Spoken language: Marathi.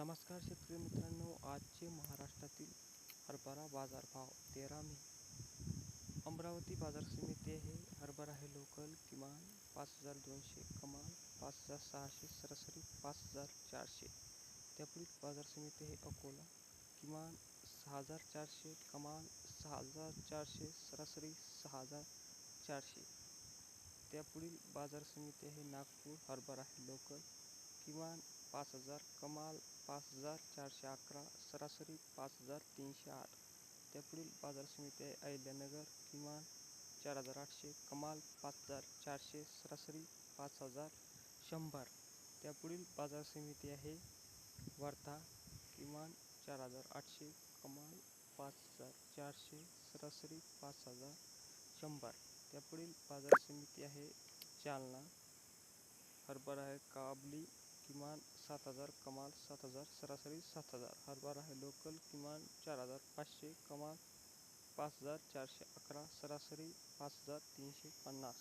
नमस्कार शेतकरी मित्रांनो, आजचे महाराष्ट्रातील हरभरा बाजारभाव 13 मे. अमरावती बाजार समिती आहे. हरभरा आहे लोकल किमान 5,200, कमाल 5,600, सरासरी 5,400. त्यापुढील बाजार समिती आहे अकोला, किमान 6,400, कमाल 6,400, सरासरी 6,400. त्यापुढील बाजार समिती आहे नागपूर. हरभरा आहे लोकल, किमान 5,000, कमाल 5,411, सरासरी 5,308. त्यापुढील बाजार समिती आहे अहिल्यानगर, किमान 4,800, कमाल 5,400, सरासरी 5,100. त्यापुढील बाजार समिती आहे वर्धा, किमान 4,800, कमाल 5,400, सरासरी 5,100. त्यापुढील बाजार समिती आहे जालना. हरभरा आहे काबली, किमान 7,000, कमाल 7,000, सरासरी 7,000. हरभरा आहे लोकल, किमान 4,500, कमाल 5,411, सरासरी 5,350.